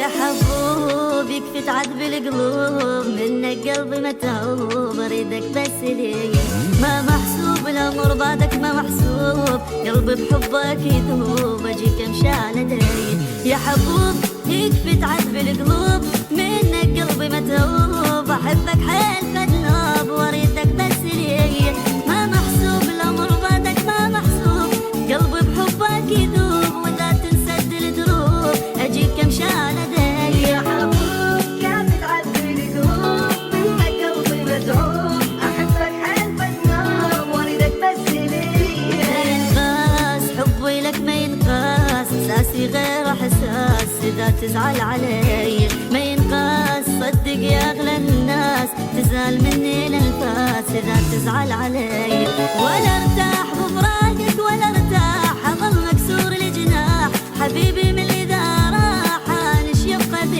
يا حبوب يكفي تعذب القلوب، منك قلبي متعوب اريدك بس لي، ما محسوب الامر بعدك ما محسوب، قلبي بحبك يذوب اجيك امشي على داي. يا حبوب يكفي تعذب القلوب، منك قلبي متعوب احبك حيل مدلوب واريدك بس لي، ما محسوب الامر بعدك ما محسوب، قلبي بحبك يذوب واذا تنسد الدروب اجيك امشي على داي. يا حبوب كيف تعذب القلوب، منك قلبي متعوب احبك حيل مدلوب واريدك بس لي. ما ينقاس حبي لك ما ينقاس، احساسي غير احساس اذا تزعل علي، ما ينقاس صدق يا اغلى الناس، تزعل مني الانفاس اذا تزعل علي، ولا ارتاح بفراقك ولا ارتاح اظل مكسور الجناح، حبيبي من اذا راح انش يبقى بي.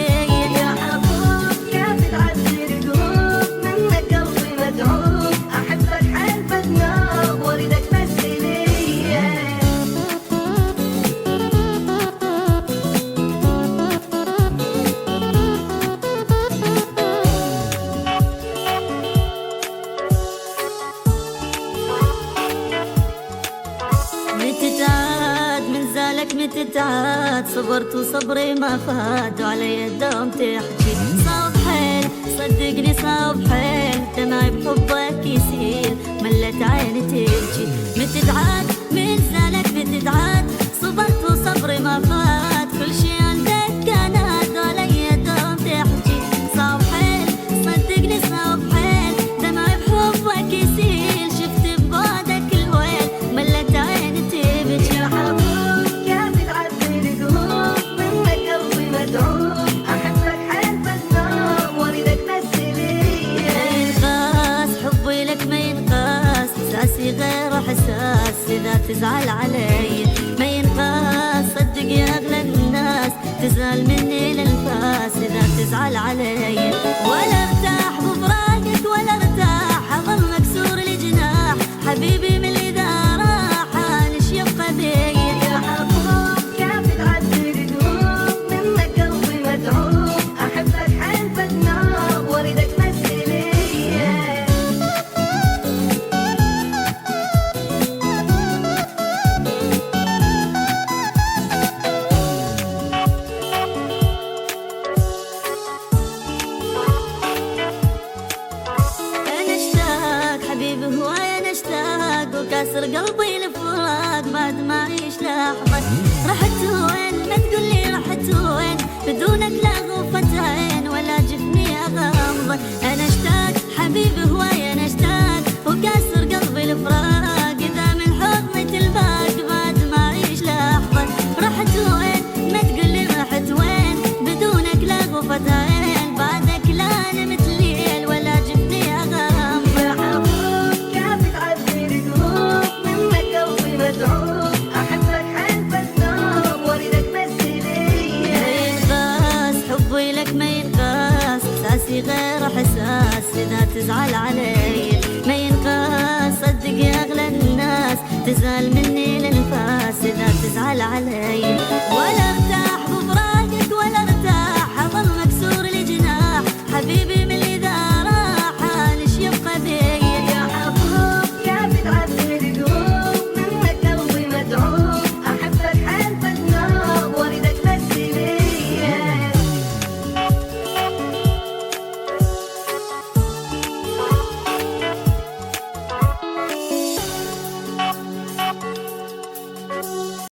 يا حبوب كيف تعذب القلوب، منك قلبي متعوب احبك حيل مدلوب واريدك بس لي. متتعاد من زالك متتعاد، صبرت وصبري ما فات وعلي الدوم تحكي، صعب حيل صدقني صعب حيل، دمعي بحبك يسيل ملت عيني تبكي. متتعاد من زالك متتعاد، صبرت وصبري ما فات، كل شي عندك كان عاد وعلي الدوم تحكي، صعب حيل صدقني صعب حيل، دمعي بحبك يسيل شفت ببعدك الويل ملت عيني تبكي. يا حبوب كيف تعذب القلوب، منك قلبي متعوب احبك حيل مدلوب واريدك بس لي. ما ينقاس حبي لك ما ينقاس، احساسي غير احساس اذا تزعل علي، ما ينقاس صدق يا اغلى الناس، تزعل مني الانفاس اذا تزعل علي، ولا ارتاح بفراقك ولا ارتاح اظل مكسور الجناح، حبيبي من اذا راح انش يبقى بي. يا حبوب كيف تعذب القلوب، منك قلبي متعوب احبك حيل مدلوب واريدك بس لي. انا اشتاق حبيبي هواي انا اشتاق، وكاسر قلبي الفراق بعد ما اعيش لحظة، رحت وين ما تقولي رحت وين، بدونك لا غوفة عين ولا جفني اغمضة، انا اشتاق حبيبي هواي انا اشتاق، وكاسر قلبي الفراق اذا من حضنك الباق بعد ما اعيش لحظة، رحت وين ما تقولي رحت وين، بدونك لا غوفة عين بعدك لا نمت ليل ولا جفني اغمضة. يا حبوب كيف تعذب القلوب، منك قلبي متعوب احبك حيل مدلوب واريدك بس لي. ما ينقاس حبي لك ما ينقاس، احساسي غير احساس اذا تزعل علي، ما ينقاس صدق يا اغلى الناس، تزعل مني الانفاس اذا تزعل علي، ولا ارتاح